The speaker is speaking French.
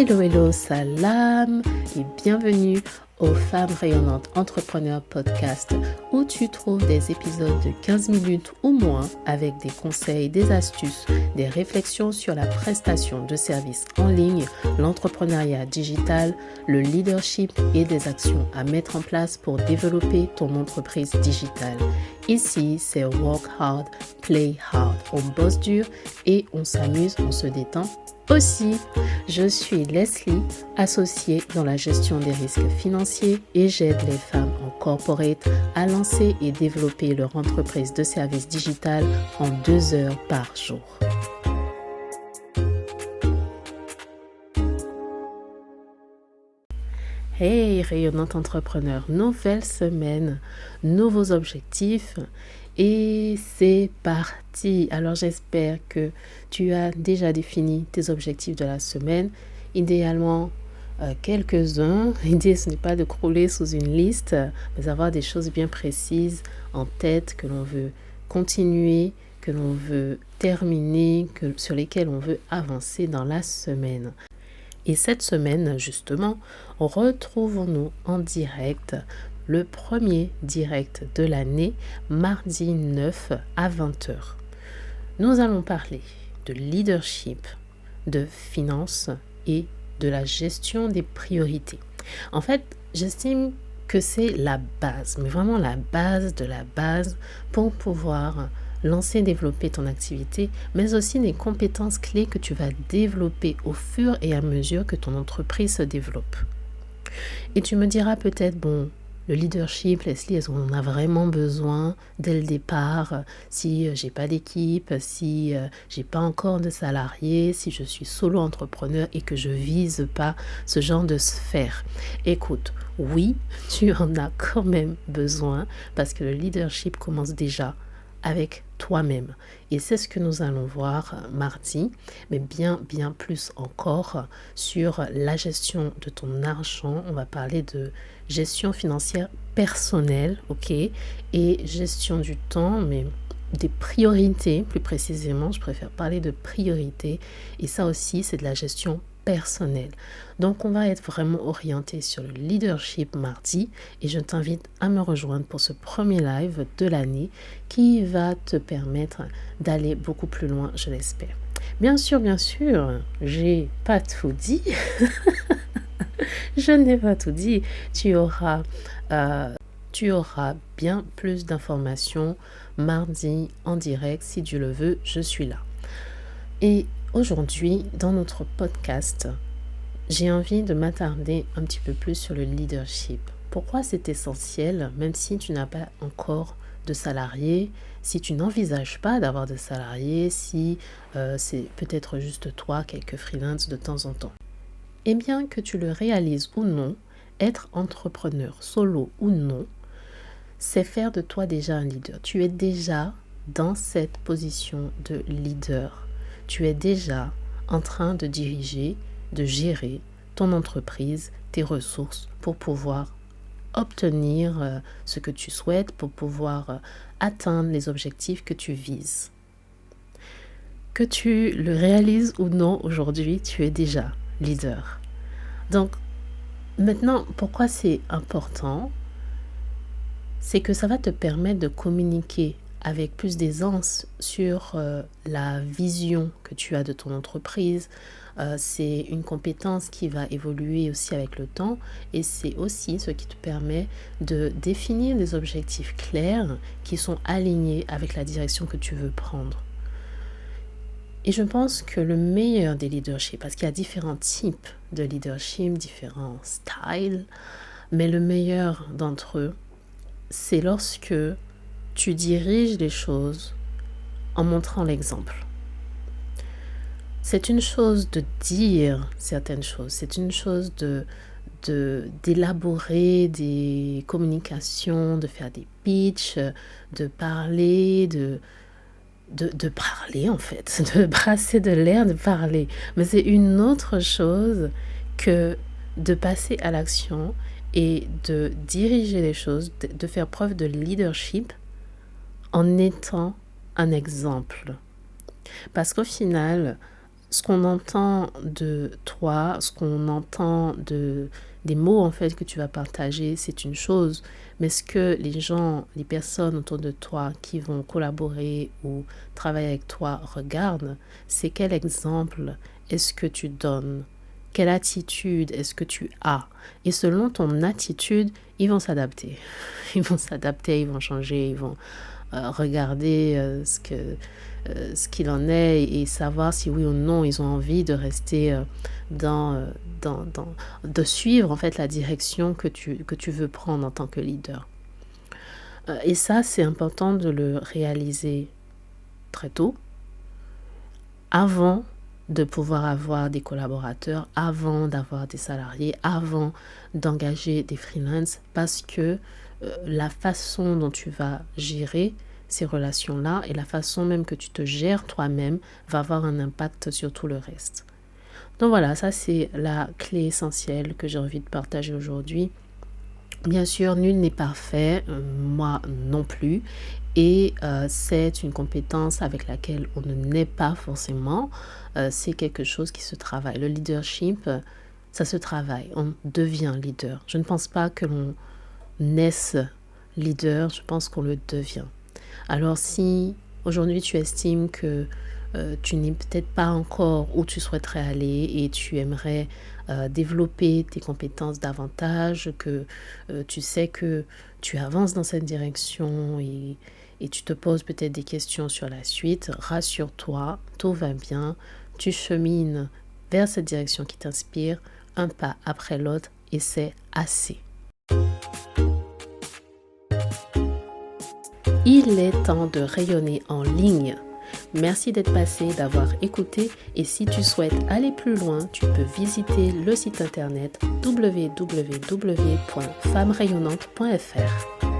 Hello, salam et bienvenue aux Femmes Rayonnantes Entrepreneurs Podcast où tu trouves des épisodes de 15 minutes ou moins avec des conseils, des astuces, des réflexions sur la prestation de services en ligne, l'entrepreneuriat digital, le leadership et des actions à mettre en place pour développer ton entreprise digitale. Ici, c'est work hard, play hard. On bosse dur et on s'amuse, on se détend. Aussi, je suis Leslie, associée dans la gestion des risques financiers et j'aide les femmes en corporate à lancer et développer leur entreprise de services digital en 2 heures par jour. Hey, rayonnante entrepreneur, nouvelle semaine, nouveaux objectifs et c'est parti. Alors j'espère que tu as déjà défini tes objectifs de la semaine, idéalement quelques-uns. L'idée ce n'est pas de crouler sous une liste, mais d'avoir des choses bien précises en tête que l'on veut continuer, que l'on veut terminer, sur lesquelles on veut avancer dans la semaine. Et cette semaine, justement, retrouvons-nous en direct, le premier direct de l'année, mardi 9 à 20h. Nous allons parler de leadership, de finances et de la gestion des priorités. En fait, j'estime que c'est la base, mais vraiment la base de la base pour pouvoir lancer, développer ton activité, mais aussi les compétences clés que tu vas développer au fur et à mesure que ton entreprise se développe. Et tu me diras peut-être, le leadership, Leslie, est-ce qu'on en a vraiment besoin dès le départ si j'ai pas d'équipe, si j'ai pas encore de salariés, si je suis solo entrepreneur et que je vise pas ce genre de sphère. Écoute, oui, tu en as quand même besoin parce que le leadership commence déjà avec toi-même. Et c'est ce que nous allons voir mardi, mais bien plus encore sur la gestion de ton argent. On va parler de gestion financière personnelle, ok, et gestion du temps, mais des priorités, plus précisément, je préfère parler de priorités. Et ça aussi, c'est de la gestion personnelle. Donc, on va être vraiment orienté sur le leadership mardi et je t'invite à me rejoindre pour ce premier live de l'année qui va te permettre d'aller beaucoup plus loin, je l'espère. Bien sûr, j'ai pas tout dit. Je n'ai pas tout dit. Tu auras bien plus d'informations mardi en direct. Si Dieu le veut, je suis là. Et aujourd'hui, dans notre podcast, j'ai envie de m'attarder un petit peu plus sur le leadership. Pourquoi c'est essentiel, même si tu n'as pas encore de salariés, si tu n'envisages pas d'avoir de salariés, si c'est peut-être juste toi, quelques freelances de temps en temps. Et bien que tu le réalises ou non, être entrepreneur, solo ou non, c'est faire de toi déjà un leader. Tu es déjà dans cette position de leader. Tu es déjà en train de diriger, de gérer ton entreprise, tes ressources pour pouvoir obtenir ce que tu souhaites, pour pouvoir atteindre les objectifs que tu vises. Que tu le réalises ou non aujourd'hui, tu es déjà leader. Donc, maintenant, pourquoi c'est important? C'est que ça va te permettre de communiquer avec plus d'aisance sur la vision que tu as de ton entreprise. C'est une compétence qui va évoluer aussi avec le temps et c'est aussi ce qui te permet de définir des objectifs clairs qui sont alignés avec la direction que tu veux prendre. Et je pense que le meilleur des leaderships, parce qu'il y a différents types de leadership, différents styles, mais le meilleur d'entre eux, c'est lorsque tu diriges les choses en montrant l'exemple. C'est une chose de dire certaines choses, c'est une chose d'élaborer des communications, de faire des pitchs, de parler, de parler en fait, de brasser de l'air, de parler. Mais c'est une autre chose que de passer à l'action et de diriger les choses, de faire preuve de leadership en étant un exemple. Parce qu'au final, ce qu'on entend de toi, ce qu'on entend des mots en fait que tu vas partager, c'est une chose, mais ce que les gens, les personnes autour de toi qui vont collaborer ou travailler avec toi regardent, c'est quel exemple est-ce que tu donnes, quelle attitude est-ce que tu as. Et selon ton attitude, ils vont s'adapter. Ils vont s'adapter, ils vont changer, ils vont regarder ce qu'il en est et savoir si oui ou non ils ont envie de rester de suivre en fait la direction que tu veux prendre en tant que leader. Et ça, c'est important de le réaliser très tôt, avant de pouvoir avoir des collaborateurs, avant d'avoir des salariés, avant d'engager des freelances, parce que la façon dont tu vas gérer ces relations-là et la façon même que tu te gères toi-même va avoir un impact sur tout le reste. Donc voilà, ça c'est la clé essentielle que j'ai envie de partager aujourd'hui. Bien sûr, nul n'est parfait, moi non plus, et c'est une compétence avec laquelle on ne naît pas forcément, c'est quelque chose qui se travaille. Le leadership, ça se travaille, on devient leader. Je ne pense pas que l'on naisse leader, je pense qu'on le devient. Alors si aujourd'hui tu estimes que tu n'es peut-être pas encore où tu souhaiterais aller et tu aimerais développer tes compétences davantage, que tu sais que tu avances dans cette direction et tu te poses peut-être des questions sur la suite, rassure-toi, tout va bien, tu chemines vers cette direction qui t'inspire, un pas après l'autre et c'est assez. Il est temps de rayonner en ligne. Merci d'être passé, d'avoir écouté et si tu souhaites aller plus loin, tu peux visiter le site internet www.femmerayonnante.fr.